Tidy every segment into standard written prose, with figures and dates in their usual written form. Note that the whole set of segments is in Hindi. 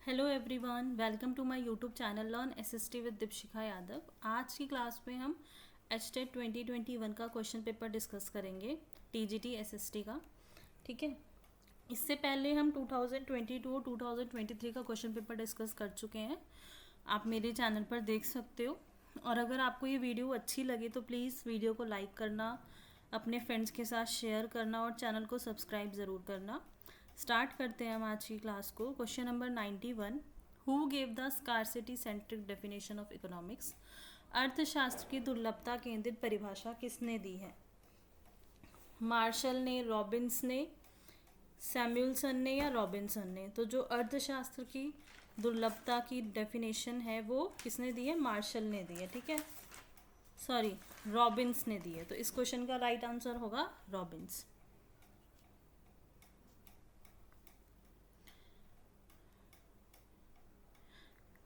Hello everyone, welcome to my YouTube channel learn SST with Deepshikha Yadav. आज की क्लास में हम एचटेट 2021 का क्वेश्चन पेपर डिस्कस करेंगे, टीजीटी एसएसटी का। ठीक है, इससे पहले हम 2022 और 2023 का क्वेश्चन पेपर डिस्कस कर चुके हैं। आप मेरे चैनल पर देख सकते हो। और अगर आपको ये वीडियो अच्छी लगे तो प्लीज़ वीडियो को लाइक करना, अपने फ्रेंड्स के साथ शेयर करना और चैनल को सब्सक्राइब ज़रूर करना। स्टार्ट करते हैं हम आज की क्लास को। Question number 91, who gave the scarcity centric definition of economics? अर्थशास्त्र की दुर्लभता केंद्रित परिभाषा किसने दी है? मार्शल ने, रॉबिन्स ने, सैमुअलसन ने या रॉबिन्सन ने? तो जो अर्थशास्त्र की दुर्लभता की डेफिनेशन है वो किसने दी है? मार्शल ने दी है। ठीक है, सॉरी, रॉबिन्स ने दी है। तो इस क्वेश्चन का राइट आंसर होगा रॉबिन्स।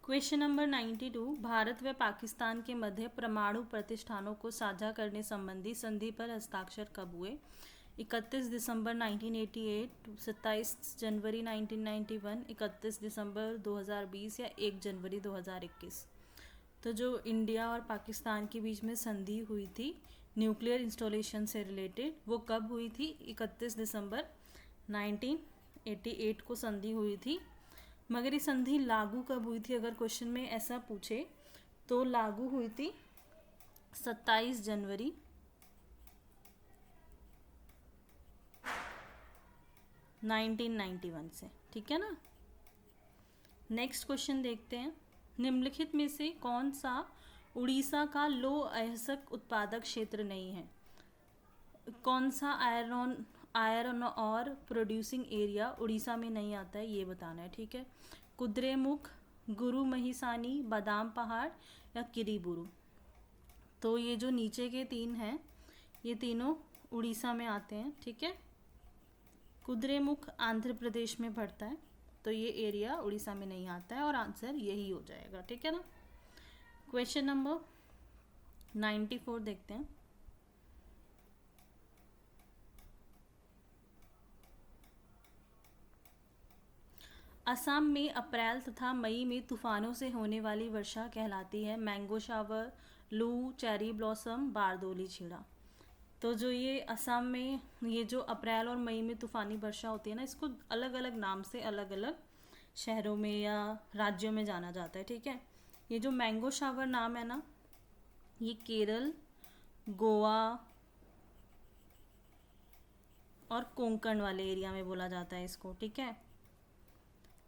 क्वेश्चन नंबर 92, भारत व पाकिस्तान के मध्य परमाणु प्रतिष्ठानों को साझा करने संबंधी संधि पर हस्ताक्षर कब हुए? 31 दिसंबर 1988, 27 जनवरी 1991, 31 दिसंबर 2020 या 1 जनवरी 2021? तो जो इंडिया और पाकिस्तान के बीच में संधि हुई थी न्यूक्लियर इंस्टॉलेशन से रिलेटेड, वो कब हुई थी? 31 दिसंबर 1988 को संधि हुई थी। मगर ये संधि लागू कब हुई थी? अगर क्वेश्चन में ऐसा पूछे तो लागू हुई थी 27 जनवरी 1991 से। ठीक है ना। नेक्स्ट क्वेश्चन देखते हैं। निम्नलिखित में से कौन सा उड़ीसा का लौह अयस्क उत्पादक क्षेत्र नहीं है? कौन सा आयरन और प्रोड्यूसिंग एरिया उड़ीसा में नहीं आता है, ये बताना है। ठीक है, कुद्रेमुख, गुरु महिसानी, बादाम पहाड़ या किरीबुरु? तो ये जो नीचे के तीन हैं ये तीनों उड़ीसा में आते हैं। ठीक है, कुद्रेमुख आंध्र प्रदेश में पड़ता है, तो ये एरिया उड़ीसा में नहीं आता है और आंसर यही हो जाएगा। ठीक है ना। क्वेश्चन नंबर 94 देखते हैं। असम में अप्रैल तथा मई में तूफानों से होने वाली वर्षा कहलाती है मैंगो शावर, लू, चेरी ब्लॉसम, बारदोली छीड़ा? तो जो ये असम में ये जो अप्रैल और मई में तूफानी वर्षा होती है ना, इसको अलग अलग नाम से अलग अलग शहरों में या राज्यों में जाना जाता है। ठीक है, ये जो मैंगो शावर नाम है ना, ये केरल, गोवा और कोंकण वाले एरिया में बोला जाता है इसको। ठीक है,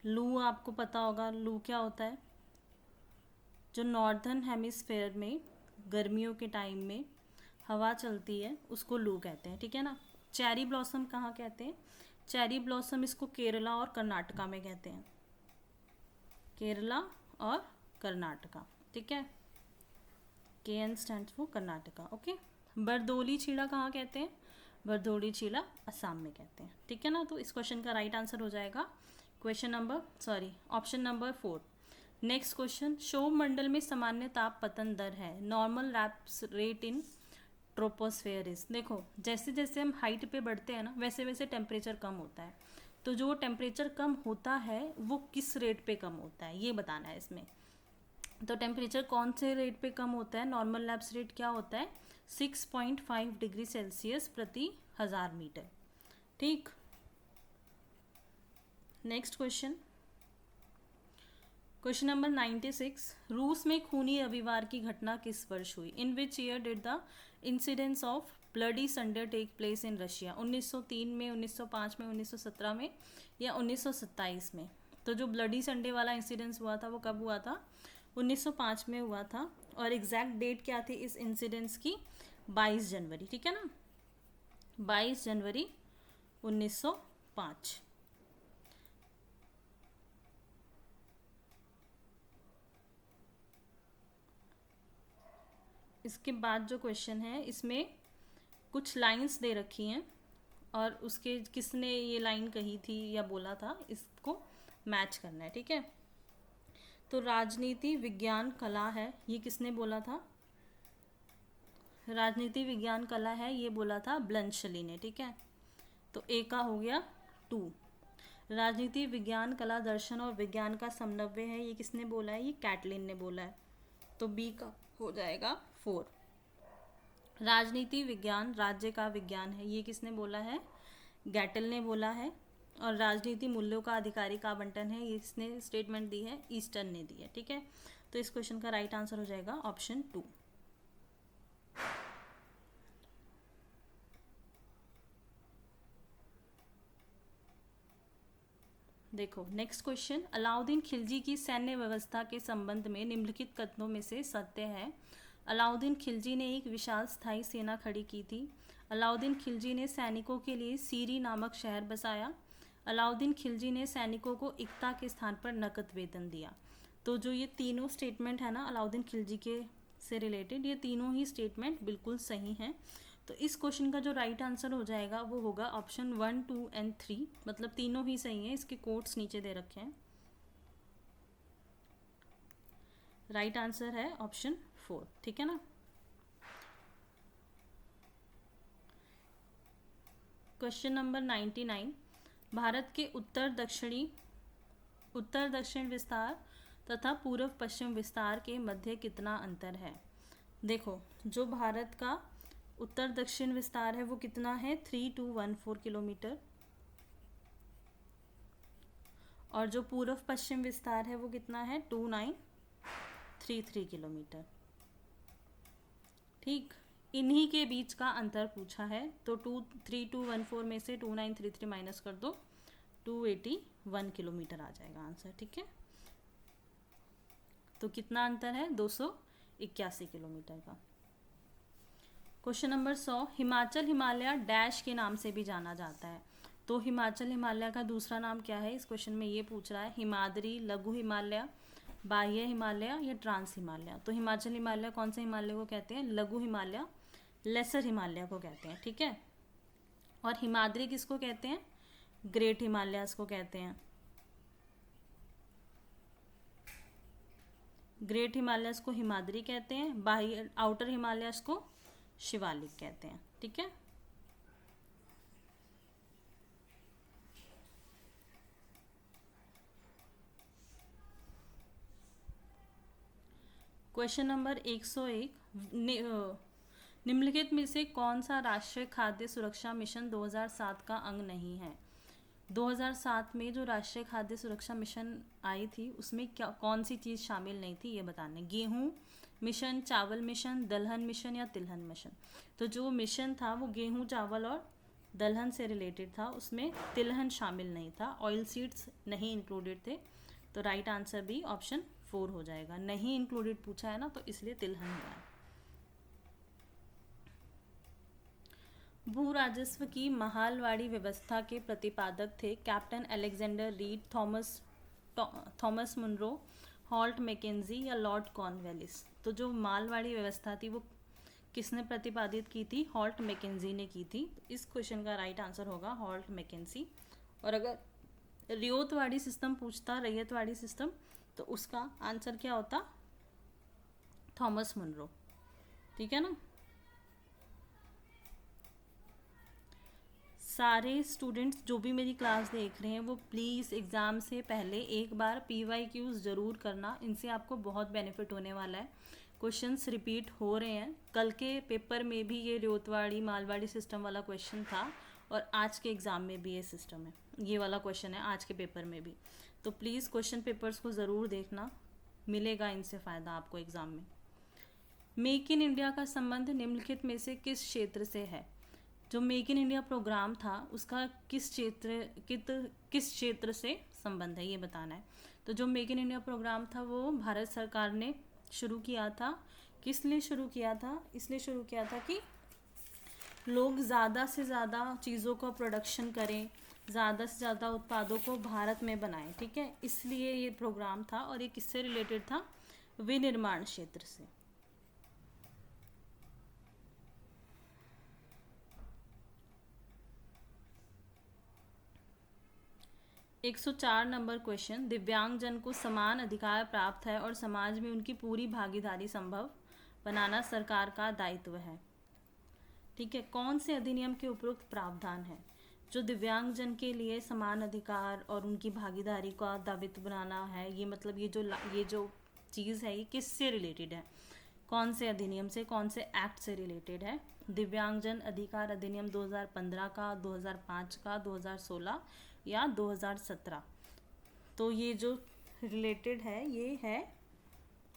लू आपको पता होगा, लू क्या होता है? जो नॉर्दर्न हेमिस्फेयर में गर्मियों के टाइम में हवा चलती है उसको लू कहते हैं। ठीक है ना। चेरी ब्लॉसम कहाँ कहते हैं? चेरी ब्लॉसम इसको केरला और कर्नाटका में कहते हैं, केरला और कर्नाटका। ठीक है, KN stands for Karnataka. Okay, Bardoli छीड़ा कहाँ कहते हैं? बरदोली छीड़ा असम में कहते हैं। ठीक है ना। तो इस क्वेश्चन का राइट आंसर हो जाएगा ऑप्शन नंबर 4। नेक्स्ट क्वेश्चन, क्षोभ मंडल में सामान्य ताप पतन दर है, normal lapse rate in troposphere is? देखो, जैसे जैसे हम हाइट पे बढ़ते हैं ना वैसे वैसे टेम्परेचर कम होता है। तो जो टेम्परेचर कम होता है वो किस रेट पे कम होता है ये बताना है इसमें। तो टेम्परेचर कौन से रेट पे कम होता है? नॉर्मल लैप्स रेट क्या होता है? 6.5 डिग्री सेल्सियस प्रति 1000 मीटर। ठीक, नेक्स्ट क्वेश्चन, क्वेश्चन नंबर 96, रूस में खूनी रविवार की घटना किस वर्ष हुई? In which year did the incidence of Bloody Sunday take place in Russia? 1903 में, 1905 में, 1917 में या 1927 में? तो जो ब्लडी संडे वाला इंसिडेंस हुआ था वो कब हुआ था? 1905 में हुआ था। और एग्जैक्ट डेट क्या थी इस इंसिडेंस की? 22 जनवरी। ठीक है ना, 22 जनवरी 1905। इसके बाद जो क्वेश्चन है इसमें कुछ लाइंस दे रखी हैं और उसके किसने ये लाइन कही थी या बोला था इसको मैच करना है। ठीक है, तो राजनीति विज्ञान कला है, ये किसने बोला था? राजनीति विज्ञान कला है, ये बोला था ब्लंशली ने। ठीक है, तो ए का हो गया 2। राजनीति विज्ञान कला दर्शन और विज्ञान का समन्वय है, ये किसने बोला है? ये कैटलिन ने बोला है, तो बी का हो जाएगा 4। राजनीति विज्ञान राज्य का विज्ञान है, ये किसने बोला है? गैटल ने बोला है। और राजनीति मूल्यों का आधिकारिक आवंटन है, ये किसने स्टेटमेंट दी है? ईस्टर्न ने दी है। ठीक है, तो इस क्वेश्चन का राइट आंसर हो जाएगा ऑप्शन 2। देखो नेक्स्ट क्वेश्चन, अलाउद्दीन खिलजी की सैन्य व्यवस्था के संबंध में निम्नलिखित कथनों में से सत्य है? अलाउद्दीन खिलजी ने एक विशाल स्थायी सेना खड़ी की थी। अलाउद्दीन खिलजी ने सैनिकों के लिए सीरी नामक शहर बसाया। अलाउद्दीन खिलजी ने सैनिकों को इक्ता के स्थान पर नकद वेतन दिया। तो जो ये तीनों स्टेटमेंट है ना अलाउद्दीन खिलजी के से रिलेटेड, ये तीनों ही स्टेटमेंट बिल्कुल सही हैं। तो इस क्वेश्चन का जो राइट आंसर हो जाएगा वो होगा ऑप्शन 1, 2 एंड 3, मतलब तीनों ही सही हैं। इसके कोट्स नीचे दे रखे हैं। राइट आंसर है ऑप्शन 4। ठीक है ना। क्वेश्चन नंबर 99, भारत के उत्तर दक्षिण विस्तार तथा पूर्व पश्चिम विस्तार के मध्य कितना अंतर है? देखो जो भारत का उत्तर दक्षिण विस्तार है वो कितना है? 3214 किलोमीटर। और जो पूर्व पश्चिम विस्तार है वो कितना है? 2933 किलोमीटर। ठीक, इन्हीं के बीच का अंतर पूछा है, तो 3214 में से 2933 माइनस कर दो, 281 किलोमीटर आ जाएगा आंसर। ठीक है, तो कितना अंतर है? 281 किलोमीटर का। Question number 100, Himachal Himalaya dash के नाम से भी जाना जाता है। तो हिमाचल हिमालय का दूसरा नाम क्या है? इस क्वेश्चन में ये पूछ रहा है, हिमाद्री, लघु हिमालय, बाह्य हिमालय या ट्रांस हिमालय। तो हिमाचल हिमालय कौन से हिमालय को कहते हैं? लघु हिमालय, लेसर हिमालय को कहते हैं। ठीक है, और हिमाद्री किसको कहते हैं? ग्रेट हिमालयस को कहते हैं। ग्रेट हिमालयस को हिमाद्री कहते हैं, बाह्य आउटर हिमालयस को शिवालिक कहते हैं। ठीक है, क्वेश्चन नंबर 101, निम्नलिखित में से कौन सा राष्ट्रीय खाद्य सुरक्षा मिशन 2007 का अंग नहीं है? 2007 में जो राष्ट्रीय खाद्य सुरक्षा मिशन आई थी उसमें क्या कौन सी चीज़ शामिल नहीं थी ये बताना है। गेहूँ मिशन, चावल मिशन, दलहन मिशन या तिलहन मिशन। तो जो मिशन था वो गेहूँ, चावल और दलहन से रिलेटेड था, उसमें तिलहन शामिल नहीं था, ऑयल सीड्स नहीं इंक्लूडेड थे। तो राइट आंसर भी ऑप्शन 4 हो जाएगा। नहीं इंक्लूडेड पूछा है ना, तो इसलिए तिलहन हुआ है। भू राजस्व की महालवाड़ी व्यवस्था के प्रतिपादक थे captain Alexander Read, Thomas Munro, Holt Mackenzie या लॉर्ड कॉर्नवालिस। तो जो मालवाड़ी व्यवस्था थी वो किसने प्रतिपादित की थी? हॉल्ट मैकेंजी ने की थी। इस क्वेश्चन का राइट आंसर होगा हॉल्ट मैकेंजी। और अगर रियोतवाड़ी सिस्टम पूछता, रैयतवाड़ी सिस्टम, तो उसका आंसर क्या होता? Thomas Munro. ठीक है ना। सारे स्टूडेंट्स जो भी मेरी क्लास देख रहे हैं वो प्लीज़ एग्ज़ाम से पहले एक बार PYQs ज़रूर करना, इनसे आपको बहुत बेनिफिट होने वाला है। क्वेश्चंस रिपीट हो रहे हैं, कल के पेपर में भी ये रियोतवाड़ी मालवाड़ी सिस्टम वाला क्वेश्चन था और आज के एग्ज़ाम में भी ये सिस्टम है, ये वाला क्वेश्चन है आज के पेपर में भी। तो प्लीज़ क्वेश्चन पेपर्स को ज़रूर देखना, मिलेगा इनसे फ़ायदा आपको एग्ज़ाम में। मेक इन इंडिया का संबंध निम्नलिखित में से किस क्षेत्र से है? जो मेक इन इंडिया प्रोग्राम था उसका किस क्षेत्र से संबंध है ये बताना है। तो जो मेक इन इंडिया प्रोग्राम था वो भारत सरकार ने शुरू किया था। किस लिए शुरू किया था? इसलिए शुरू किया था कि लोग ज़्यादा से ज़्यादा चीज़ों का प्रोडक्शन करें, ज़्यादा से ज़्यादा उत्पादों को भारत में बनाएं। ठीक है, इसलिए ये प्रोग्राम था। और ये किससे रिलेटेड था? विनिर्माण क्षेत्र से। 104 नंबर क्वेश्चन, दिव्यांगजन को समान अधिकार प्राप्त है और समाज में उनकी पूरी भागीदारी संभव बनाना सरकार का दायित्व है। ठीक है, कौन से अधिनियम के उपयुक्त प्रावधान है? जो दिव्यांगजन के लिए समान अधिकार और उनकी भागीदारी का दायित्व बनाना है, ये मतलब ये जो चीज़ है ये किससे रिलेटेड है, कौन से अधिनियम से, कौन से एक्ट से रिलेटेड है? दिव्यांगजन अधिकार अधिनियम 2015 का, 2005 का, 2016 या 2017। तो ये जो रिलेटेड है ये है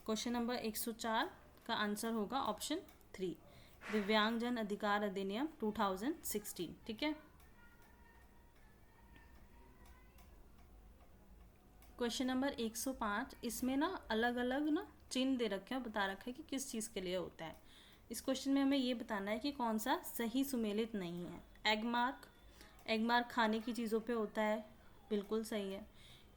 क्वेश्चन नंबर 104 का आंसर होगा ऑप्शन 3, दिव्यांगजन अधिकार अधिनियम 2016। ठीक है। क्वेश्चन नंबर 105, इसमें ना अलग अलग ना चिन्ह दे रखे हैं, बता रखा है कि किस चीज़ के लिए होता है। इस क्वेश्चन में हमें ये बताना है कि कौन सा सही सुमेलित नहीं है। एग मार्क, एग मार्क खाने की चीज़ों पे होता है, बिल्कुल सही है।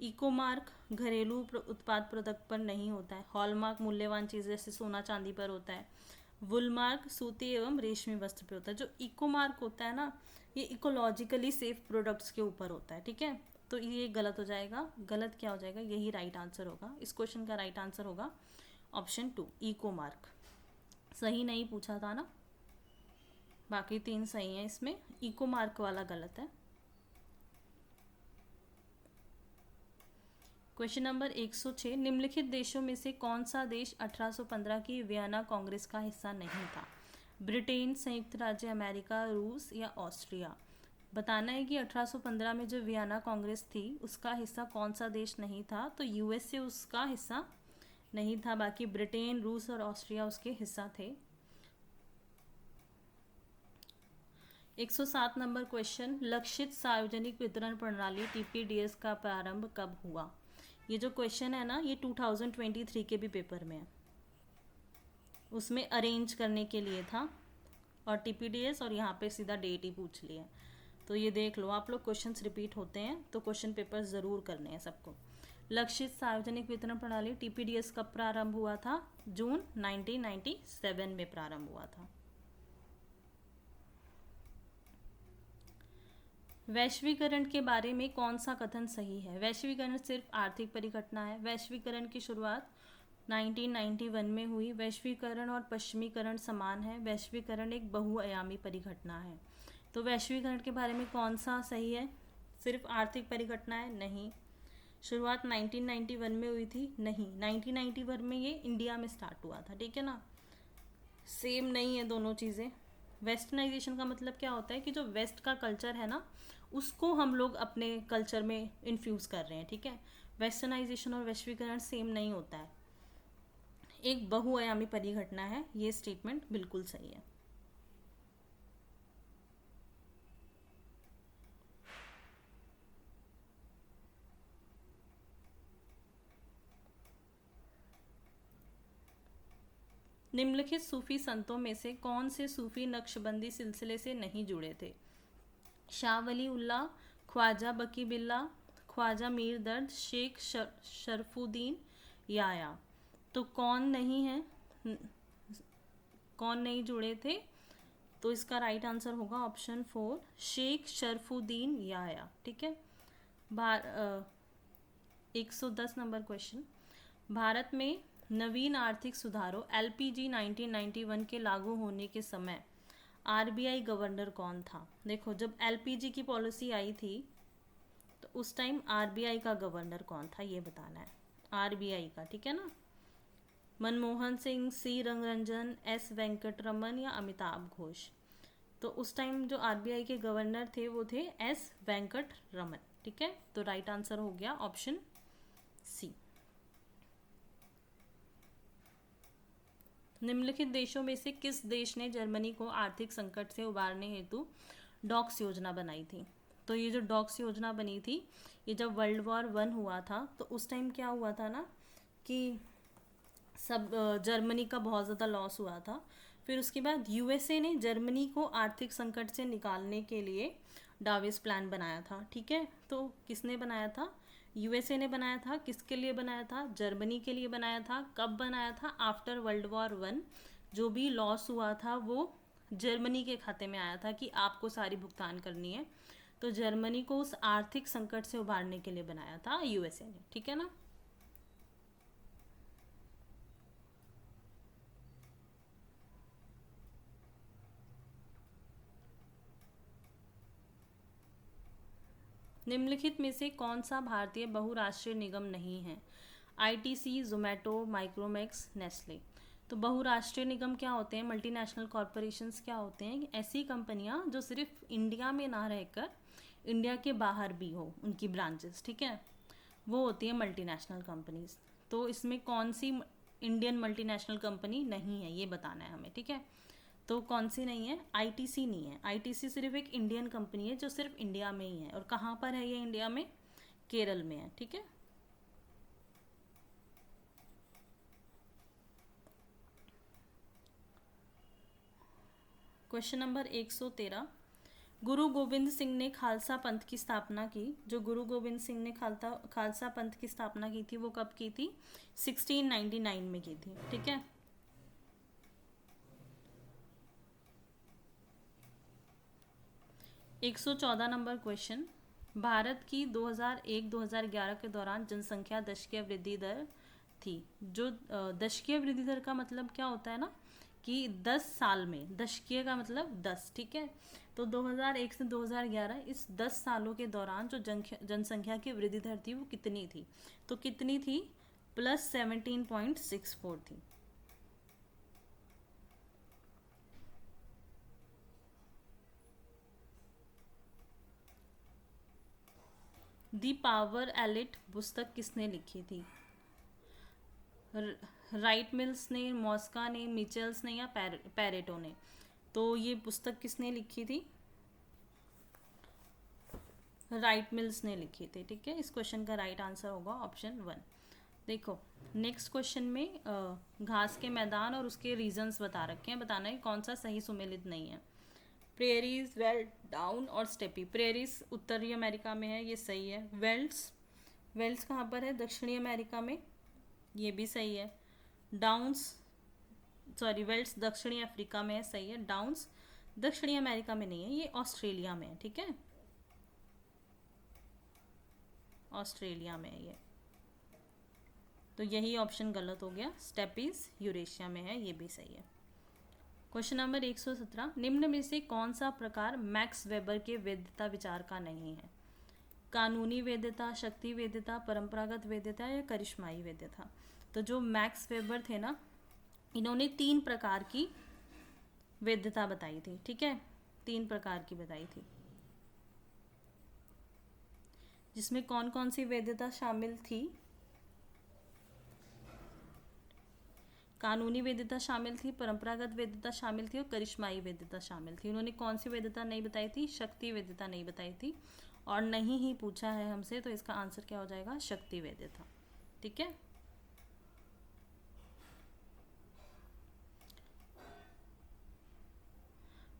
इको मार्क घरेलू उत्पाद प्रोडक्ट पर नहीं होता है। हॉलमार्क मूल्यवान चीज़ जैसे सोना चांदी पर होता है। वुल मार्क सूती एवं रेशमी वस्त्र पे होता है। जो इको मार्क होता है ना, ये इकोलॉजिकली सेफ प्रोडक्ट्स के ऊपर होता है। ठीक है, तो ये गलत हो जाएगा। गलत क्या हो जाएगा, यही राइट आंसर होगा। इस क्वेश्चन का राइट आंसर होगा ऑप्शन 2, इको मार्क। सही नहीं पूछा था ना, बाकी 3 सही हैं, इसमें इको मार्क वाला गलत है। क्वेश्चन नंबर 106, निम्नलिखित देशों में से कौन सा देश 1815 की वियना कांग्रेस का हिस्सा नहीं था? ब्रिटेन, संयुक्त राज्य अमेरिका, रूस या ऑस्ट्रिया? बताना है कि 1815 में जो वियना कांग्रेस थी उसका हिस्सा कौन सा देश नहीं था। तो यूएसए उसका हिस्सा नहीं था, बाकी ब्रिटेन, रूस और ऑस्ट्रिया उसके हिस्सा थे। 107 नंबर क्वेश्चन, लक्षित सार्वजनिक वितरण प्रणाली टीपीडीएस का प्रारंभ कब हुआ? ये जो क्वेश्चन है ना, ये 2023 के भी पेपर में है, उसमें अरेंज करने के लिए था, और टीपीडीएस और यहाँ पे सीधा डेट ही पूछ लिया। तो ये देख लो, आप लोग क्वेश्चंस रिपीट होते हैं तो क्वेश्चन पेपर ज़रूर करने हैं सबको। लक्षित सार्वजनिक वितरण प्रणाली टीपीडीएस कब प्रारंभ हुआ था? जून 1997 में प्रारंभ हुआ था। वैश्वीकरण के बारे में कौन सा कथन सही है? वैश्वीकरण सिर्फ आर्थिक परिघटना है। वैश्वीकरण की शुरुआत 1991 में हुई। वैश्वीकरण और पश्चिमीकरण समान है। वैश्वीकरण एक बहुआयामी परिघटना है। तो वैश्वीकरण के बारे में कौन सा सही है? सिर्फ आर्थिक परिघटना है? नहीं। शुरुआत 1991 में हुई थी? नहीं, 1991 में ये इंडिया में स्टार्ट हुआ था। ठीक है ना, सेम नहीं है दोनों चीज़ें। वेस्टर्नाइजेशन का मतलब क्या होता है कि जो वेस्ट का कल्चर है ना, उसको हम लोग अपने कल्चर में इन्फ्यूज़ कर रहे हैं। ठीक है, वेस्टर्नाइजेशन और वैश्वीकरण सेम नहीं होता है, एक बहुआयामी परिघटना है। ये स्टेटमेंट बिल्कुल सही है। निम्नलिखित सूफी संतों में से कौन से सूफी नक्शबंदी सिलसिले से नहीं जुड़े थे? शाह वली उल्लाह, ख्वाजा बकी बिल्ला, ख्वाजा मीर दर्द, शेख शरफुद्दीन याया? तो कौन नहीं है, कौन नहीं जुड़े थे? तो इसका राइट आंसर होगा ऑप्शन 4, शेख शरफुद्दीन याया। ठीक है। 110 नंबर क्वेश्चन, भारत में नवीन आर्थिक सुधारों एलपीजी 1991 के लागू होने के समय आरबीआई गवर्नर कौन था? देखो, जब एलपीजी की पॉलिसी आई थी तो उस टाइम आरबीआई का गवर्नर कौन था, ये बताना है। आरबीआई का, ठीक है ना, मनमोहन सिंह, सी रंगरंजन, एस वेंकटरमन या अमिताभ घोष? तो उस टाइम जो आरबीआई के गवर्नर थे वो थे एस वेंकटरमन। ठीक है, तो राइट आंसर हो गया ऑप्शन सी। निम्नलिखित देशों में से किस देश ने जर्मनी को आर्थिक संकट से उबारने हेतु डॉक्स योजना बनाई थी? तो ये जो डॉक्स योजना बनी थी, ये जब वर्ल्ड वॉर 1 हुआ था तो उस टाइम क्या हुआ था ना कि सब जर्मनी का बहुत ज़्यादा लॉस हुआ था। फिर उसके बाद यूएसए ने जर्मनी को आर्थिक संकट से निकालने के लिए डाविस प्लान बनाया था। ठीक है, तो किसने बनाया था? यूएसए ने बनाया था। किसके लिए बनाया था? जर्मनी के लिए बनाया था। कब बनाया था? After world war 1। जो भी लॉस हुआ था वो जर्मनी के खाते में आया था कि आपको सारी भुगतान करनी है। तो जर्मनी को उस आर्थिक संकट से उबारने के लिए बनाया था यूएसए ने। ठीक है ना। निम्नलिखित में से कौन सा भारतीय बहुराष्ट्रीय निगम नहीं है? ITC, Zomato, Micromax, Nestle. तो बहुराष्ट्रीय निगम क्या होते हैं? मल्टीनेशनल कॉरपोरेशंस क्या होते हैं? ऐसी कंपनियां जो सिर्फ इंडिया में ना रहकर इंडिया के बाहर भी हो उनकी ब्रांचेस, ठीक है, वो होती है मल्टीनेशनल कंपनीज। तो इसमें कौन सी इंडियन मल्टीनेशनल कंपनी नहीं है ये बताना है हमें, ठीक है। तो कौन सी नहीं है? आईटीसी नहीं है। आईटीसी सिर्फ एक इंडियन कंपनी है जो सिर्फ इंडिया में ही है। और कहाँ पर है ये इंडिया में? केरल में है, ठीक है। क्वेश्चन नंबर 113, गुरु गोविंद सिंह ने खालसा पंथ की स्थापना की। जो गुरु गोविंद सिंह ने खालसा पंथ की स्थापना की थी वो कब की थी? 1699 में की थी, ठीक है। एक 114 नंबर क्वेश्चन, भारत की 2001-2011 के दौरान जनसंख्या दशकीय वृद्धि दर थी। जो दशकीय वृद्धि दर का मतलब क्या होता है ना कि 10 साल में, दशकीय का मतलब 10, ठीक है। तो 2001 से 2011 इस 10 सालों के दौरान जो जनसंख्या की वृद्धि दर थी वो कितनी थी? तो कितनी थी? +17.64 थी। दी पावर एलिट पुस्तक किसने लिखी थी? राइट मिल्स ने, मॉस्का ने, मिचेल्स ने या पैरेटो ने? तो ये पुस्तक किसने लिखी थी? राइट मिल्स ने लिखी थी, ठीक है। इस क्वेश्चन का राइट आंसर होगा ऑप्शन 1। देखो नेक्स्ट क्वेश्चन में घास के मैदान और उसके रीजंस बता रखे हैं, बताना है कौन सा सही सुमेलित नहीं है। प्रेरीज, वेल्ट, डाउन और स्टेपी। प्रेरीज उत्तरी अमेरिका में है, ये सही है। वेल्ट्स कहाँ पर है? दक्षिणी अमेरिका में, ये भी सही है। वेल्ट्स दक्षिणी अफ्रीका में है, सही है। डाउन्स दक्षिणी अमेरिका में नहीं है, ये ऑस्ट्रेलिया में है, ठीक है, ऑस्ट्रेलिया में है ये। तो यही ऑप्शन गलत हो गया। स्टेपीज यूरेशिया में है, ये भी सही है। क्वेश्चन नंबर 117, निम्न में से कौन सा प्रकार मैक्स वेबर के वैधता विचार का नहीं है? कानूनी वैधता, शक्ति वैधता, परंपरागत वैधता या करिश्माई वैधता? तो जो मैक्स वेबर थे ना, इन्होंने 3 प्रकार की वैधता बताई थी, ठीक है, 3 प्रकार की बताई थी, जिसमें कौन कौन सी वैधता शामिल थी? कानूनी वैधता शामिल थी, परंपरागत वैधता शामिल थी और करिश्माई वैधता शामिल थी। उन्होंने कौन सी वैधता नहीं बताई थी? शक्ति वैधता नहीं बताई थी, और नहीं ही पूछा है हमसे, तो इसका आंसर क्या हो जाएगा? शक्ति वैधता, ठीक है।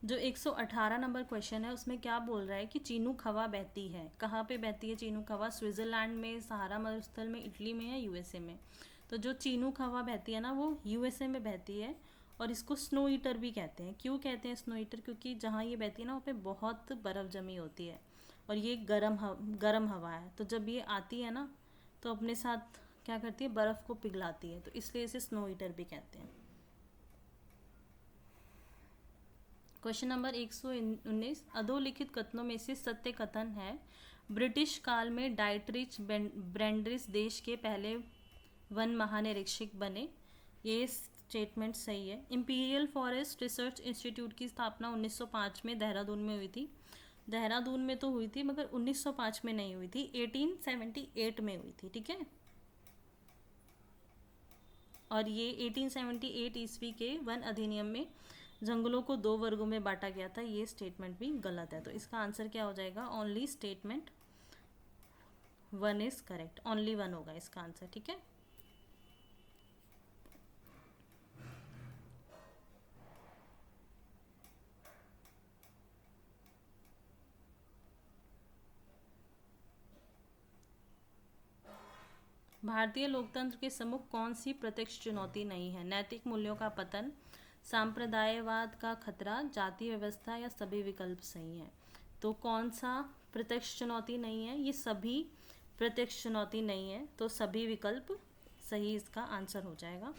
जो 118 नंबर क्वेश्चन है उसमें क्या बोल रहा है कि चीनूक हवा बहती है। कहाँ पे बहती है चीनूक हवा? स्विट्जरलैंड में, सहारा मरुस्थल में, इटली में या यूएसए में? तो जो चीनूक हवा बहती है ना वो यूएसए में बहती है, और इसको स्नो ईटर भी कहते हैं। क्यों कहते हैं स्नो ईटर? क्योंकि जहाँ ये बहती है ना वहाँ पे बहुत बर्फ़ जमी होती है, और ये गर्म हवा है, तो जब ये आती है ना तो अपने साथ क्या करती है? बर्फ़ को पिघलाती है, तो इसलिए इसे स्नो ईटर भी कहते हैं। क्वेश्चन नंबर 119, अधोलिखित कथनों में से सत्य कथन है? ब्रिटिश काल में डाइटरिच ब्रेंडरिस देश के पहले वन महानिरीक्षक बने, ये स्टेटमेंट सही है। इंपीरियल फॉरेस्ट रिसर्च इंस्टीट्यूट की स्थापना 1905 में देहरादून में हुई थी। देहरादून में तो हुई थी मगर 1905 में नहीं हुई थी, 1878 में हुई थी, ठीक है। और ये 1878 ईस्वी के वन अधिनियम में जंगलों को 2 वर्गों में बांटा गया था, ये स्टेटमेंट भी गलत है। तो इसका आंसर क्या हो जाएगा? Only statement 1 is correct, only 1 होगा इसका आंसर, ठीक है। भारतीय लोकतंत्र के सम्मुख कौन सी प्रत्यक्ष चुनौती नहीं है? नैतिक मूल्यों का पतन, सांप्रदायवाद का खतरा, जाति व्यवस्था या सभी विकल्प सही हैं? तो कौन सा प्रत्यक्ष चुनौती नहीं है? ये सभी प्रत्यक्ष चुनौती नहीं है, तो सभी विकल्प सही इसका आंसर हो जाएगा।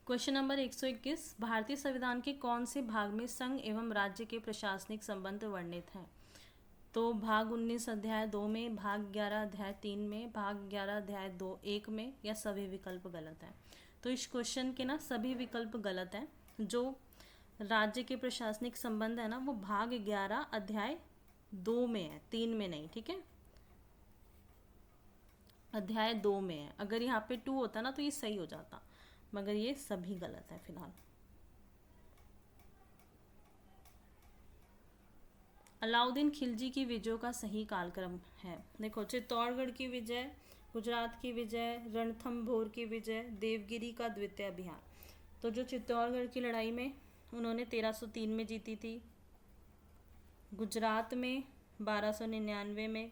क्वेश्चन नंबर 121, भारतीय संविधान के कौन से भाग में संघ एवं राज्य के प्रशासनिक संबंध वर्णित हैं? तो भाग 19 अध्याय 2 में, भाग 11 अध्याय 3 में, भाग 11 अध्याय 1 में, या सभी विकल्प गलत है। तो इस क्वेश्चन के ना सभी विकल्प गलत हैं। जो राज्य के प्रशासनिक संबंध है ना वो भाग 11 अध्याय 2 में है, 3 में नहीं, ठीक है, अध्याय 2 में है। अगर यहाँ पे 2 होता ना तो ये सही हो जाता, मगर ये सभी गलत है फिलहाल। अलाउद्दीन खिलजी की विजयों का सही कालक्रम है। देखो, चित्तौड़गढ़ की विजय, गुजरात की विजय, रणथंभौर की विजय, देवगिरी का द्वितीय अभियान। तो जो चित्तौड़गढ़ की लड़ाई में उन्होंने 1303 में जीती थी, गुजरात में 1299 में,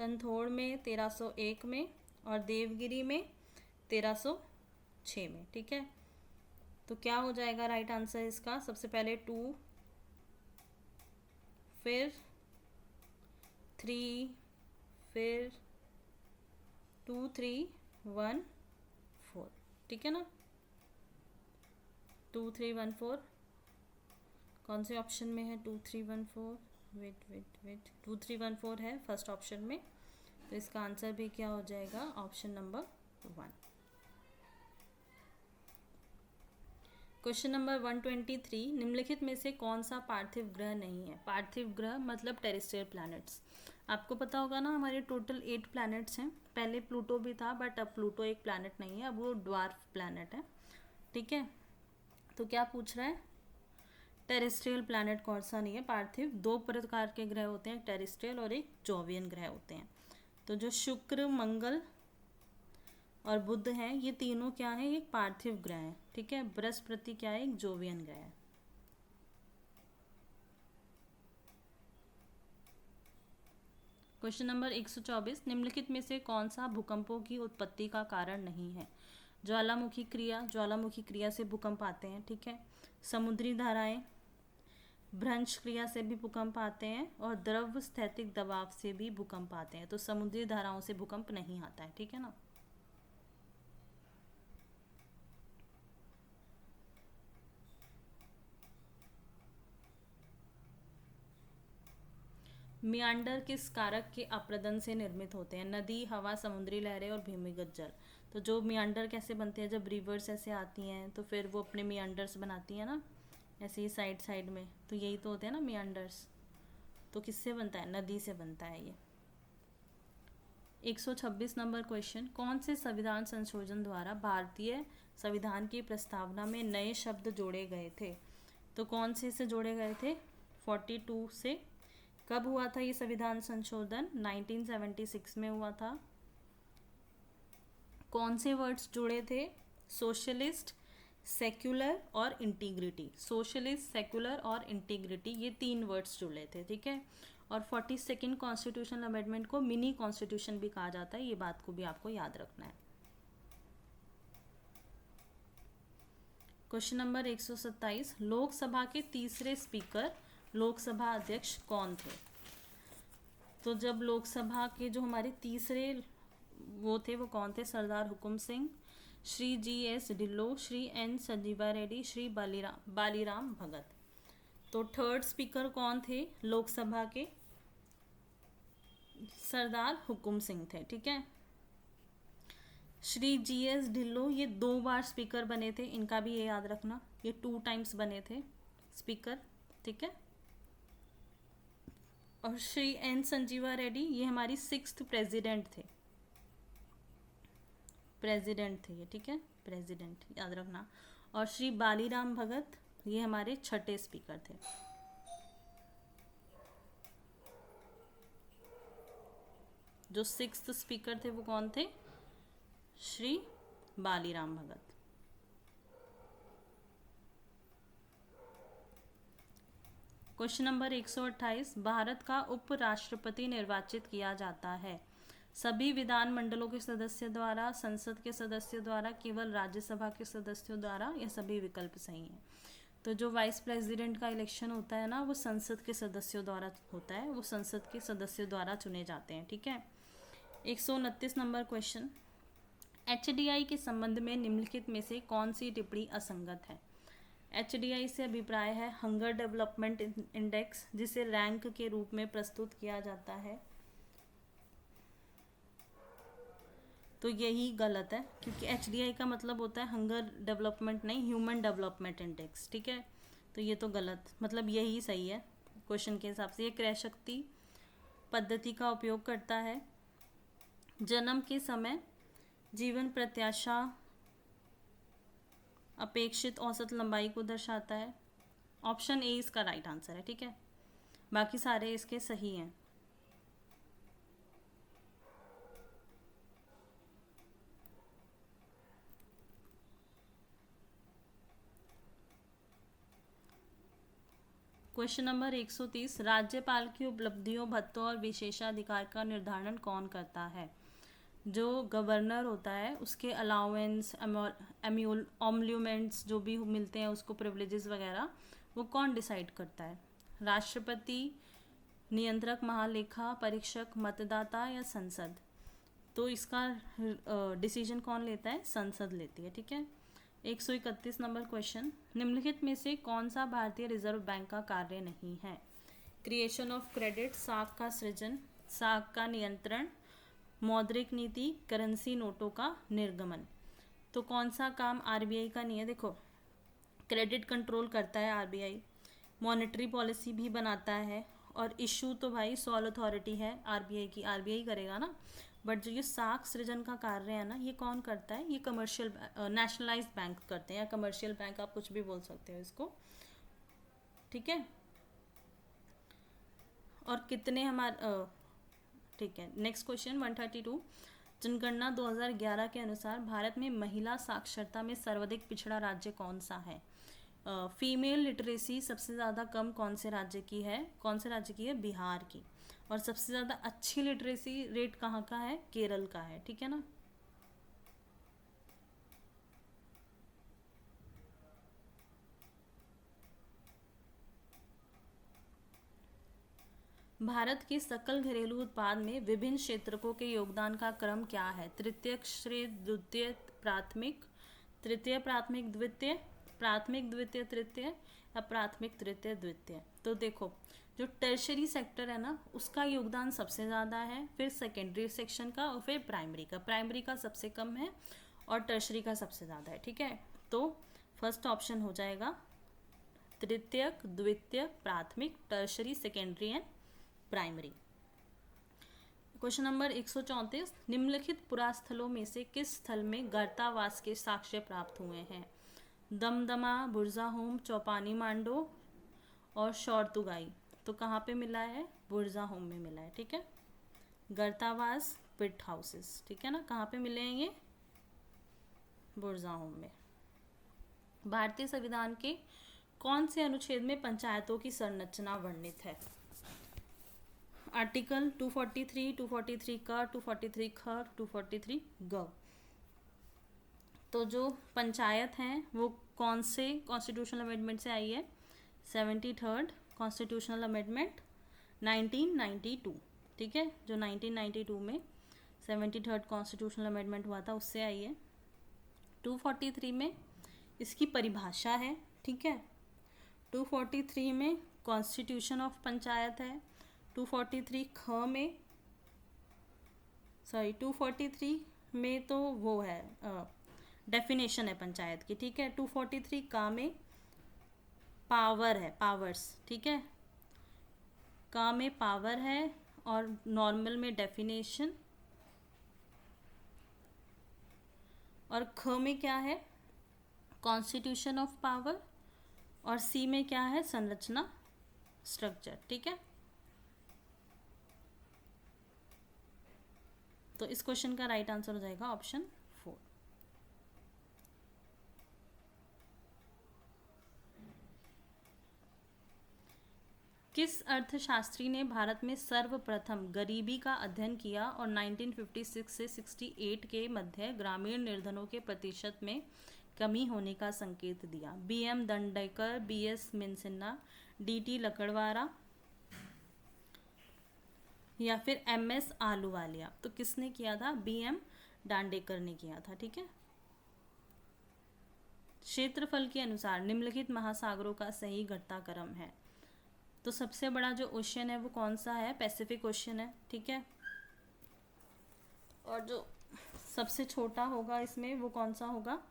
रणथंभौर में 1301 में, और देवगिरी में 1306 में, ठीक है। तो क्या हो जाएगा राइट आंसर इसका? सबसे पहले 2, फिर 3, फिर 2 3 1 4, ठीक है ना। 2 3 1 4 कौन से ऑप्शन में है? 2 3 1 4, वेट 2 3 1 4 है फर्स्ट ऑप्शन में। तो इसका आंसर भी क्या हो जाएगा? Option number 1। क्वेश्चन नंबर 123, निम्नलिखित में से कौन सा पार्थिव ग्रह नहीं है? पार्थिव ग्रह मतलब टेरेस्ट्रियल प्लैनेट्स। आपको पता होगा ना हमारे टोटल 8 प्लैनेट्स हैं। पहले प्लूटो भी था बट अब प्लूटो एक प्लैनेट नहीं है, अब वो ड्वार्फ प्लैनेट है, ठीक है। तो क्या पूछ रहा है? टेरेस्ट्रियल प्लैनेट कौन सा नहीं है? पार्थिव 2 प्रकार के ग्रह होते हैं, एक टेरेस्ट्रियल और एक जोवियन ग्रह होते हैं। तो जो शुक्र, मंगल और बुध हैं, ये तीनों क्या है? एक पार्थिव ग्रह है, ठीक है। बृहस्पति क्या है? एक जोवियन ग्रह है। क्वेश्चन नंबर 124, निम्नलिखित में से कौन सा भूकंपों की उत्पत्ति का कारण नहीं है? ज्वालामुखी क्रिया, ज्वालामुखी क्रिया से भूकंप आते हैं, ठीक है। समुद्री धाराएं, भ्रंश क्रिया से भी भूकंप आते हैं, और द्रव स्थैतिक दबाव से भी भूकंप आते हैं। तो समुद्री धाराओं से भूकंप नहीं आता है, ठीक है ना। मियांडर किस कारक के अपरदन से निर्मित होते हैं? नदी, हवा, समुद्री लहरें और भूमिगत जल। तो जो मियांडर कैसे बनते हैं? जब रिवर्स ऐसे आती हैं तो फिर वो अपने मियांडर्स बनाती हैं ना, ऐसे ही साइड साइड में, तो यही तो होते हैं ना मियांडर्स। तो किससे बनता है? नदी से बनता है ये। 126 नंबर क्वेश्चन, कौन से संविधान संशोधन द्वारा भारतीय संविधान की प्रस्तावना में नए शब्द जोड़े गए थे? तो कौन से जोड़े गए थे? 42 से। कब हुआ था ये संविधान संशोधन? 1976 में हुआ था। कौन से वर्ड्स जुड़े थे? सोशलिस्ट, सेक्युलर और इंटीग्रिटी। सोशलिस्ट, सेक्युलर और इंटीग्रिटी, ये 3 वर्ड्स जुड़े थे, ठीक है। और 42nd कॉन्स्टिट्यूशनल अमेंडमेंट को मिनी कॉन्स्टिट्यूशन भी कहा जाता है, ये बात को भी आपको याद रखना है। क्वेश्चन नंबर 127, लोकसभा के तीसरे स्पीकर, लोकसभा अध्यक्ष कौन थे? तो जब लोकसभा के जो हमारे तीसरे वो थे वो कौन थे? सरदार हुकुम सिंह, श्री GS ढिल्लो, श्री N संजीवा रेड्डी, श्री बालीराम भगत। तो थर्ड स्पीकर कौन थे लोकसभा के? सरदार हुकुम सिंह थे, ठीक है। श्री GS ढिल्लो ये 2 बार स्पीकर बने थे, इनका भी ये याद रखना, ये 2 टाइम्स बने थे स्पीकर, ठीक है। और श्री N संजीवा रेड्डी ये हमारी 6th प्रेसिडेंट थे, ये, ठीक है, प्रेसिडेंट याद रखना। और श्री बालीराम भगत ये हमारे 6ठे स्पीकर थे। जो 6th स्पीकर थे वो कौन थे? श्री बालीराम भगत। क्वेश्चन नंबर 128, भारत का उपराष्ट्रपति निर्वाचित किया जाता है सभी विधानमंडलों के सदस्यों द्वारा, संसद के सदस्यों द्वारा, केवल राज्यसभा के सदस्यों द्वारा, यह सभी विकल्प सही हैं। तो जो वाइस प्रेसिडेंट का इलेक्शन होता है ना वो संसद के सदस्यों द्वारा होता है, वो संसद के सदस्यों द्वारा चुने जाते हैं, ठीक है। 129 नंबर क्वेश्चन, HDI के संबंध में निम्नलिखित में से कौन सी टिप्पणी असंगत है? HDI से अभिप्राय है हंगर डेवलपमेंट इंडेक्स, जिसे रैंक के रूप में प्रस्तुत किया जाता है। तो यही गलत है, क्योंकि HDI का मतलब होता है हंगर डेवलपमेंट, नहीं ह्यूमन डेवलपमेंट इंडेक्स, ठीक है। तो ये तो गलत, मतलब यही सही है क्वेश्चन के हिसाब से। ये क्रय शक्ति पद्धति का उपयोग करता है। जन्म के समय जीवन प्रत्याशा अपेक्षित औसत लंबाई को दर्शाता है। ऑप्शन ए इसका राइट आंसर है, ठीक है। बाकी सारे इसके सही हैं। क्वेश्चन नंबर 130, राज्यपाल की उपलब्धियों, भत्तों और विशेषाधिकार का निर्धारण कौन करता है? जो गवर्नर होता है उसके अलाउंस, ऑम्लूमेंट्स जो भी मिलते हैं उसको, प्रिविलेजेस वगैरह, वो कौन डिसाइड करता है? राष्ट्रपति, नियंत्रक, महालेखा परीक्षक, मतदाता या संसद? तो इसका डिसीजन कौन लेता है? संसद लेती है, ठीक है। 131 नंबर क्वेश्चन, निम्नलिखित में से कौन सा भारतीय रिजर्व बैंक का कार्य नहीं है? क्रिएशन ऑफ क्रेडिट, साख का सृजन, साख का नियंत्रण, मौद्रिक नीति, करेंसी नोटों का निर्गमन। तो कौन सा काम RBI का नहीं है? देखो, क्रेडिट कंट्रोल करता है RBI, मॉनेटरी पॉलिसी भी बनाता है, और इशू तो भाई सॉल अथॉरिटी है RBI की, RBI करेगा ना। बट जो ये साख सृजन का कार्य है ना, ये कौन करता है? ये कमर्शियल नेशनलाइज्ड बैंक करते हैं, या कमर्शियल बैंक आप कुछ भी बोल सकते हो इसको, ठीक है। और कितने हमारे, ठीक है। नेक्स्ट क्वेश्चन 132, जनगणना 2011 के अनुसार भारत में महिला साक्षरता में सर्वाधिक पिछड़ा राज्य कौन सा है? फीमेल लिटरेसी सबसे ज़्यादा कम कौन से राज्य की है? कौन से राज्य की है? बिहार की। और सबसे ज़्यादा अच्छी लिटरेसी रेट कहाँ का है? केरल का है, ठीक है ना। भारत के सकल घरेलू उत्पाद में विभिन्न क्षेत्रकों के योगदान का क्रम क्या है? तृतीय श्रेय, द्वितीय प्राथमिक, तृतीय प्राथमिक द्वितीय, प्राथमिक द्वितीय तृतीय, या प्राथमिक तृतीय द्वितीय? तो देखो, जो टर्शरी सेक्टर है ना, उसका योगदान सबसे ज़्यादा है, फिर सेकेंडरी सेक्शन का, और फिर प्राइमरी का। प्राइमरी का सबसे कम है और टर्शरी का सबसे ज़्यादा है, ठीक है। तो फर्स्ट ऑप्शन हो जाएगा तृतीयक, द्वितीयक, प्राथमिक, tertiary, secondary and primary. Question number 134, निम्नलिखित पुरास्थलों में से किस स्थल में गर्तावास के साक्ष्य प्राप्त हुए हैं? दमदमा, बुरजाहोम, चौपानी मांडो और शौर्तुगाई। तो कहाँ पे मिला है? बुरजाहोम में मिला है, ठीक है। गर्तावास, पिट हाउसेस, ठीक है ना। कहाँ पे मिले हैं ये? बुरजाहोम में। भारतीय संविधान के कौन से अनुच्छेद में पंचायतों की संरचना वर्णित है? आर्टिकल 243, 243 का, 243 ख, 243 ग। तो जो पंचायत हैं वो कौन से कॉन्स्टिट्यूशनल अमेंडमेंट से आई है? 73rd कॉन्स्टिट्यूशनल अमेंडमेंट 1992, ठीक है। जो 1992 में 73rd कॉन्स्टिट्यूशनल अमेंडमेंट हुआ था, उससे आई है। 243 में इसकी परिभाषा है, ठीक है। 243 में कॉन्स्टिट्यूशन ऑफ पंचायत है। 243 ख में, सॉरी 243 में तो वो है डेफिनेशन है पंचायत की, ठीक है। 243 का में पावर है, पावर्स, ठीक है। का में पावर है और नॉर्मल में डेफिनेशन, और ख में क्या है? कॉन्स्टिट्यूशन ऑफ पावर, और सी में क्या है? संरचना, स्ट्रक्चर, ठीक है। तो इस क्वेश्चन का राइट आंसर हो जाएगा ऑप्शन 4। किस अर्थशास्त्री ने भारत में सर्वप्रथम गरीबी का अध्ययन किया और 1956 से 68 के मध्य ग्रामीण निर्धनों के प्रतिशत में कमी होने का संकेत दिया? BM दंडेकर, BS मिनसिन्ना, DT लकड़वारा या फिर MS आलूवालिया? तो किसने किया था? BM दांडेकर ने किया था, ठीक है। क्षेत्रफल के अनुसार निम्नलिखित महासागरों का सही घटता क्रम है। तो सबसे बड़ा जो ओशियन है वो कौन सा है? पैसिफिक ओशियन है, ठीक है। और जो सबसे छोटा होगा इसमें वो कौन सा होगा?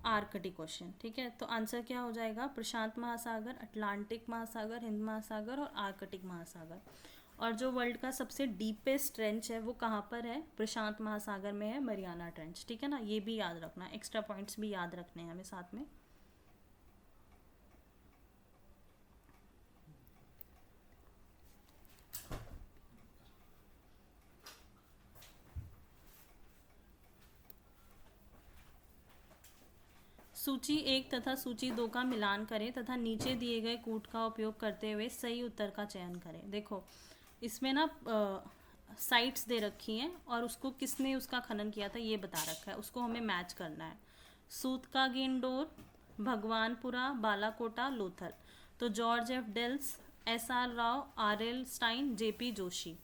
आर्कटिक ओशियन, ठीक है। तो आंसर क्या हो जाएगा? प्रशांत महासागर, अटलांटिक महासागर, हिंद महासागर और आर्कटिक महासागर। और जो वर्ल्ड का सबसे डीपेस्ट ट्रेंच है वो कहाँ पर है? प्रशांत महासागर में है, मरियाना ट्रेंच, ठीक है ना। ये भी याद रखना, एक्स्ट्रा पॉइंट्स भी याद रखने हैं हमें साथ में। सूची 1 तथा सूची 2 का मिलान करें तथा नीचे दिए गए कूट का उपयोग करते हुए सही उत्तर का चयन करें। देखो इसमें ना साइट्स दे रखी हैं और उसको किसने उसका खनन किया था ये बता रखा है, उसको हमें मैच करना है। सूतका गेंडोर, भगवानपुरा, बालाकोटा, लोथल। तो George F Dales, SR Rao, RL Stein, JP Joshi,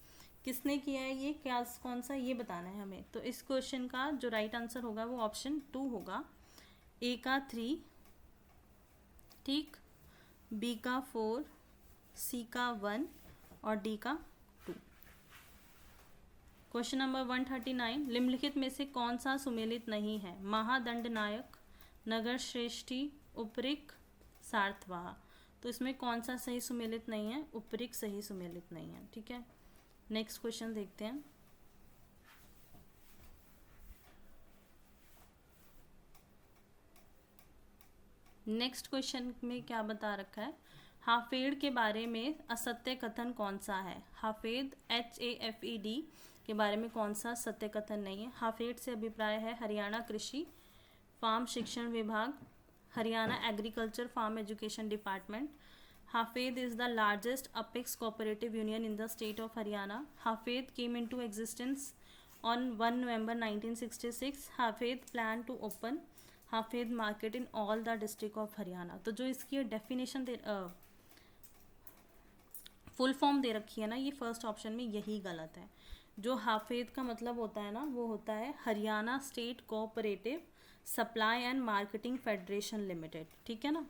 किसने किया है ये? क्या कौन सा ये बताना है हमें। तो इस क्वेश्चन का जो राइट आंसर होगा वो ऑप्शन 2 होगा। A का 3, ठीक, B का 4, C का 1 और D का 2। क्वेश्चन नंबर 139, निम्नलिखित में से कौन सा सुमेलित नहीं है? महादंड नायक, नगर श्रेष्ठी, उपरिक, सार्थवाह। तो इसमें कौन सा सही सुमेलित नहीं है? उपरिक सही सुमेलित नहीं है, ठीक है। नेक्स्ट क्वेश्चन देखते हैं। नेक्स्ट क्वेश्चन में क्या बता रखा है? हाफेड के बारे में असत्य कथन कौन सा है? हाफेद HAFED के बारे में कौन सा सत्य कथन नहीं है? हाफेड से अभिप्राय है हरियाणा कृषि फार्म शिक्षण विभाग, Haryana agriculture farm education department. HAFED is the largest apex cooperative union in the state of Haryana. HAFED came into existence on 1 November 1966। HAFED plan to open HAFED market in all the district of Haryana. तो जो इसकी डेफिनेशन फुल फॉर्म दे रखी है ना, ये फर्स्ट ऑप्शन में यही गलत है। जो हाफेद का मतलब होता है ना वो होता है Haryana state cooperative supply and marketing federation limited, ठीक है ना।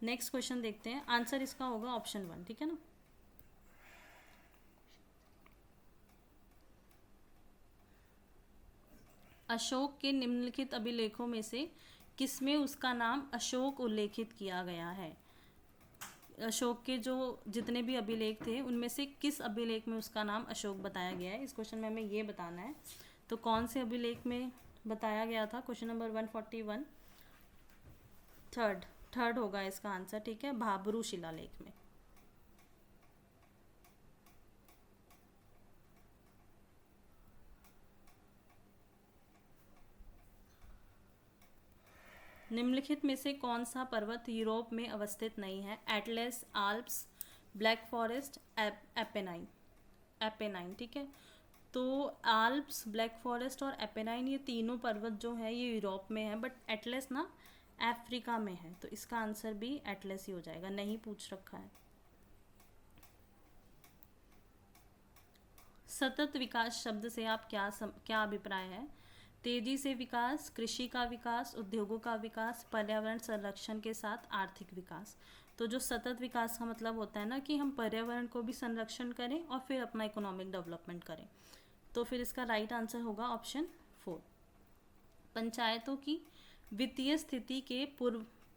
नेक्स्ट क्वेश्चन देखते हैं। आंसर इसका होगा ऑप्शन 1, ठीक है ना। अशोक के निम्नलिखित अभिलेखों में से किसमें उसका नाम अशोक उल्लेखित किया गया है? अशोक के जो जितने भी अभिलेख थे उनमें से किस अभिलेख में उसका नाम अशोक बताया गया है? इस क्वेश्चन में हमें ये बताना है। तो कौन से अभिलेख में बताया गया था? क्वेश्चन नंबर 141, थर्ड होगा इसका आंसर, ठीक है, भाबरू शिलालेख में। निम्नलिखित में से कौन सा पर्वत यूरोप में अवस्थित नहीं है? Atlas, Alps, black forest, Apennine, ठीक है। तो आल्प्स, ब्लैक फॉरेस्ट और एपेनाइन ये तीनों पर्वत जो है ये यूरोप में है, बट एटलस ना अफ्रीका में है। तो इसका आंसर भी एटलस ही हो जाएगा, नहीं पूछ रखा है। सतत विकास शब्द से आप क्या अभिप्राय है? तेजी से विकास, कृषि का विकास, उद्योगों का विकास, पर्यावरण संरक्षण के साथ आर्थिक विकास। तो जो सतत विकास का मतलब होता है ना कि हम पर्यावरण को भी संरक्षण करें और फिर अपना इकोनॉमिक डेवलपमेंट करें। तो फिर इसका राइट आंसर होगा ऑप्शन 4। पंचायतों की वित्तीय स्थिति के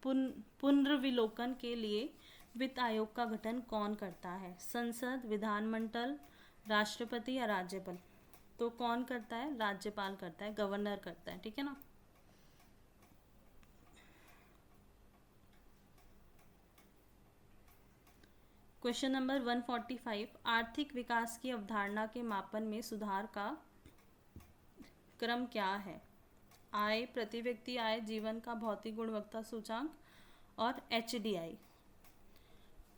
पुनर्विलोकन के लिए वित्त आयोग का गठन कौन करता है? संसद, विधानमंडल, राष्ट्रपति या राज्यपाल? तो कौन करता है? राज्यपाल करता है, गवर्नर करता है, ठीक है ना। क्वेश्चन नंबर 145, आर्थिक विकास की अवधारणा के मापन में सुधार का क्रम क्या है? आय, प्रति व्यक्ति आय, जीवन का भौतिक गुणवत्ता सूचांक और HDI।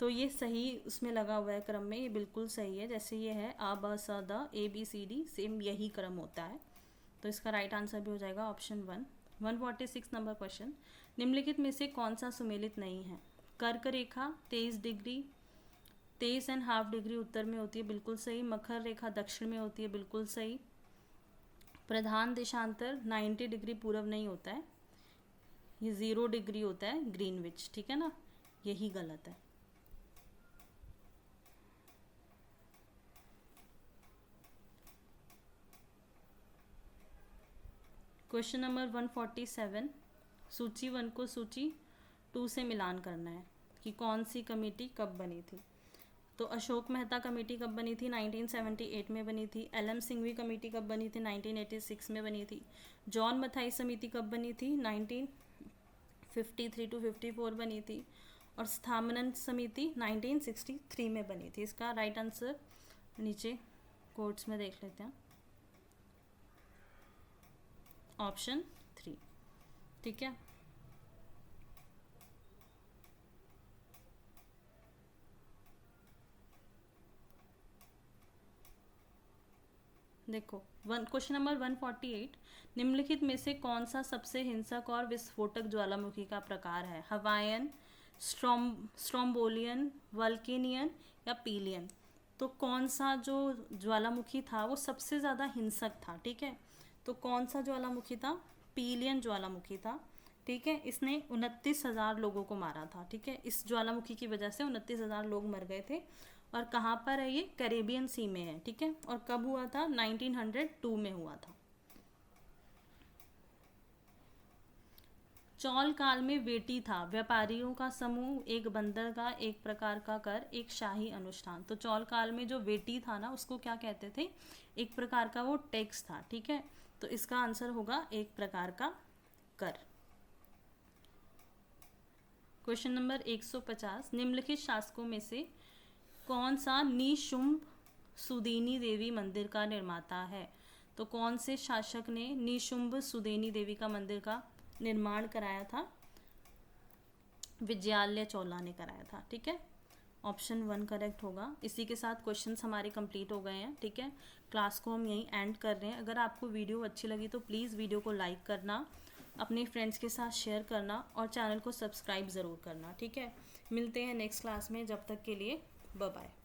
तो ये सही उसमें लगा हुआ है क्रम में, ये बिल्कुल सही है। जैसे ये है A B C D ABCD, same यही क्रम होता है। तो इसका राइट आंसर भी हो जाएगा ऑप्शन 1। 146 नंबर क्वेश्चन, निम्नलिखित में से कौन सा सुमेलित नहीं है? कर्क रेखा 23 डिग्री 23.5 डिग्री उत्तर में होती है, बिल्कुल सही। मकर रेखा दक्षिण में होती है, बिल्कुल सही। प्रधान देशांतर 90 डिग्री पूर्व नहीं होता है। ये 0 डिग्री होता है ग्रीनविच, ठीक है ना, यही गलत है। क्वेश्चन नंबर 147, सूची 1 को सूची 2 से मिलान करना है कि कौन सी कमेटी कब बनी थी। तो अशोक मेहता कमेटी कब बनी थी? 1978 में बनी थी। एल.एम. सिंघवी कमेटी कब बनी थी? 1986 में बनी थी। जॉन मथाई समिति कब बनी थी? 1953 टू 54 बनी थी। और स्थापना समिति 1963 में बनी थी। इसका राइट आंसर नीचे कोट्स में देख लेते हैं, ऑप्शन 3, ठीक है। देखो क्वेश्चन नंबर 148, निम्नलिखित में से कौन सा सबसे हिंसक और विस्फोटक ज्वालामुखी का प्रकार है? हवायन, स्ट्रोम्बोलियन, वल्केनियन या पीलियन? तो कौन सा जो ज्वालामुखी था वो सबसे ज़्यादा हिंसक था, ठीक है। तो कौन सा ज्वालामुखी था? पीलियन ज्वालामुखी था, ठीक है। इसने 29,000 लोगों को मारा था, ठीक है। इस ज्वालामुखी की वजह से 29,000 लोग मर गए थे। और कहाँ पर है ये? कैरेबियन सी में है, ठीक है। और कब हुआ था? 1902 में हुआ था। चौल काल में वेटी था व्यापारियों का समूह, एक बंदरगाह, एक प्रकार का कर, एक शाही अनुष्ठान। तो चौल काल में जो वेटी था ना उसको क्या कहते थे? एक प्रकार का वो टैक्स था, ठीक है। तो इसका आंसर होगा एक प्रकार का कर। क्वेश्चन नंबर 150, निम्नलिखित शासकों में से कौन सा निशुंभ सुदेनी देवी मंदिर का निर्माता है? तो कौन से शासक ने निशुंभ सुदेनी देवी का मंदिर का निर्माण कराया था? विजयालय चोला ने कराया था, ठीक है। ऑप्शन 1 करेक्ट होगा। इसी के साथ क्वेश्चंस हमारे कंप्लीट हो गए हैं, ठीक है। क्लास को हम यहीं एंड कर रहे हैं। अगर आपको वीडियो अच्छी लगी तो प्लीज़ वीडियो को लाइक करना, अपने फ्रेंड्स के साथ शेयर करना और चैनल को सब्सक्राइब ज़रूर करना, ठीक है। मिलते हैं नेक्स्ट क्लास में, जब तक के लिए बाय बाय।